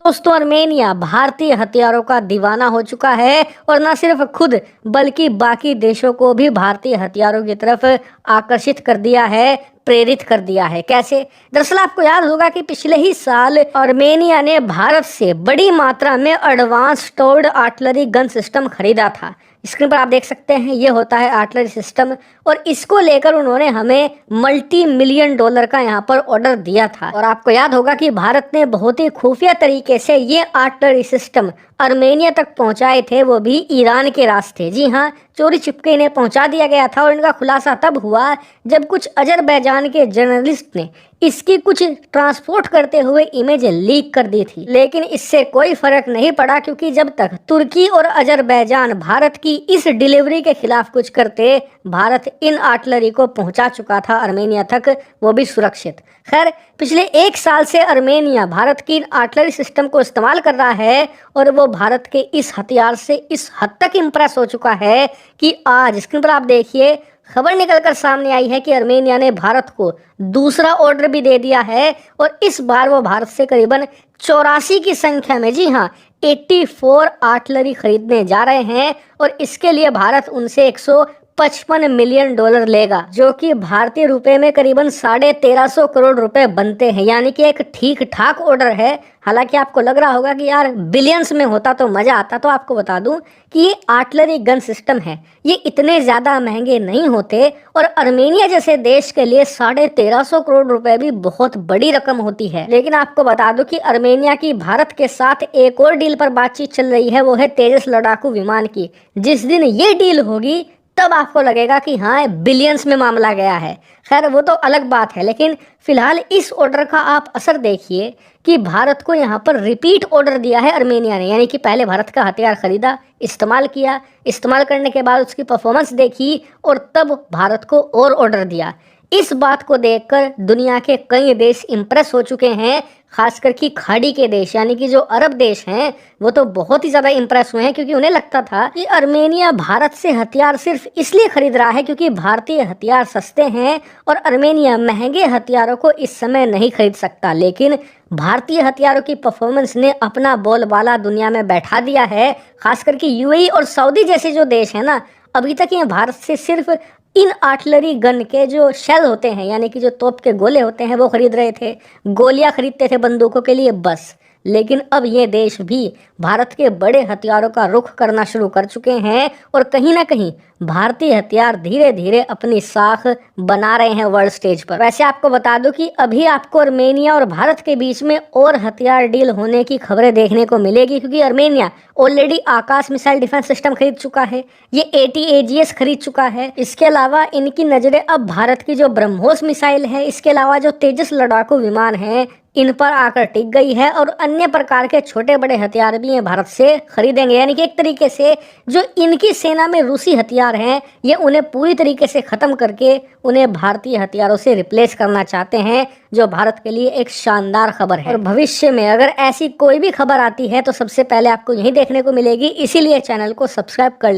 दोस्तों, आर्मेनिया भारतीय हथियारों का दीवाना हो चुका है और न सिर्फ खुद बल्कि बाकी देशों को भी भारतीय हथियारों की तरफ आकर्षित कर दिया है, प्रेरित कर दिया है। कैसे? दरअसल आपको याद होगा कि पिछले ही साल आर्मेनिया ने भारत से बड़ी मात्रा में एडवांस टोर्ड आर्टिलरी गन सिस्टम खरीदा था। स्क्रीन पर आप देख सकते हैं, ये होता है आर्टिलरी सिस्टम और इसको लेकर उन्होंने हमें मल्टी मिलियन डॉलर का यहाँ पर ऑर्डर दिया था। और आपको याद होगा कि भारत ने बहुत ही खुफिया तरीके से ये आर्टिलरी सिस्टम आर्मेनिया तक पहुंचाए थे, वो भी ईरान के रास्ते। जी हाँ, चोरी छिपके इन्हें पहुंचा दिया गया था और इनका खुलासा तब हुआ जब कुछ अजरबैजान के जर्नलिस्ट ने इसकी कुछ ट्रांसपोर्ट करते हुए इमेज लीक कर दी थी। लेकिन इससे कोई फर्क नहीं पड़ा, क्योंकि जब तक तुर्की और अजरबैजान भारत की इस डिलीवरी के खिलाफ कुछ करते, भारत इन आर्टिलरी को पहुंचा चुका था आर्मेनिया तक, वो भी सुरक्षित। खैर, पिछले एक साल से आर्मेनिया भारत की इन आर्टिलरी सिस्टम को इस्तेमाल कर रहा है और वो भारत के इस हथियार से इस हद तक इम्प्रेस हो चुका है कि आज स्क्रीन पर आप देखिए, खबर निकलकर सामने आई है कि आर्मेनिया ने भारत को दूसरा ऑर्डर भी दे दिया है और इस बार वो भारत से करीबन 84 की संख्या में, जी हाँ, 84 आर्टिलरी खरीदने जा रहे हैं और इसके लिए भारत उनसे 155 मिलियन डॉलर लेगा, जो कि भारतीय रुपए में करीबन 1350 करोड़ रुपए बनते हैं। यानी कि एक ठीक ठाक ऑर्डर है। हालांकि आपको लग रहा होगा कि यार बिलियंस में होता तो मजा आता, तो आपको बता दूं कि ये आर्टिलरी गन सिस्टम है, ये इतने ज्यादा महंगे नहीं होते और आर्मेनिया जैसे देश के लिए 1350 करोड़ रुपए भी बहुत बड़ी रकम होती है। लेकिन आपको बता दूं कि आर्मेनिया की भारत के साथ एक और डील पर बातचीत चल रही है, वो है तेजस लड़ाकू विमान की। जिस दिन ये डील होगी तब आपको लगेगा कि हाँ, बिलियंस में मामला गया है। खैर, वो तो अलग बात है, लेकिन फिलहाल इस ऑर्डर का आप असर देखिए कि भारत को यहाँ पर रिपीट ऑर्डर दिया है आर्मेनिया ने। यानी कि पहले भारत का हथियार खरीदा, इस्तेमाल किया, इस्तेमाल करने के बाद उसकी परफॉर्मेंस देखी और तब भारत को और ऑर्डर दिया। इस बात को देखकर दुनिया के कई देश इंप्रेस हो चुके हैं, खासकर कि खाड़ी के देश यानी कि जो अरब देश हैं, वो तो बहुत ही ज़्यादा इंप्रेस हुए हैं, क्योंकि उन्हें लगता था कि आर्मेनिया भारत से हथियार सिर्फ इसलिए खरीद रहा है क्योंकि भारतीय हथियार सस्ते हैं और आर्मेनिया महंगे हथियारों को इस समय नहीं खरीद सकता। लेकिन भारतीय हथियारों की परफॉर्मेंस ने अपना बोलबाला दुनिया में बैठा दिया है। खासकर कि यूएई और सऊदी जैसे जो देश हैं ना, अभी तक ये भारत से सिर्फ इन आर्टिलरी गन के जो शेल होते हैं, यानी कि जो तोप के गोले होते हैं, वो खरीद रहे थे, गोलियां खरीदते थे बंदूकों के लिए बस। लेकिन अब ये देश भी भारत के बड़े हथियारों का रुख करना शुरू कर चुके हैं और कहीं ना कहीं भारतीय हथियार धीरे धीरे अपनी साख बना रहे हैं वर्ल्ड स्टेज पर। वैसे आपको बता दूं कि अभी आपको आर्मेनिया और भारत के बीच में और हथियार डील होने की खबरें देखने को मिलेगी, क्योंकि आर्मेनिया ऑलरेडी आकाश मिसाइल डिफेंस सिस्टम खरीद चुका है, ये ATAGS खरीद चुका है। इसके अलावा इनकी नजरें अब भारत की जो ब्रह्मोस मिसाइल है, इसके अलावा जो तेजस लड़ाकू विमान है, इन पर आकर टिक गई है और अन्य प्रकार के छोटे बड़े हथियार भी ये भारत से खरीदेंगे। यानी कि एक तरीके से जो इनकी सेना में रूसी हथियार हैं, ये उन्हें पूरी तरीके से खत्म करके उन्हें भारतीय हथियारों से रिप्लेस करना चाहते हैं, जो भारत के लिए एक शानदार खबर है। और भविष्य में अगर ऐसी कोई भी खबर आती है तो सबसे पहले आपको यही देखने को मिलेगी, इसीलिए चैनल को सब्सक्राइब कर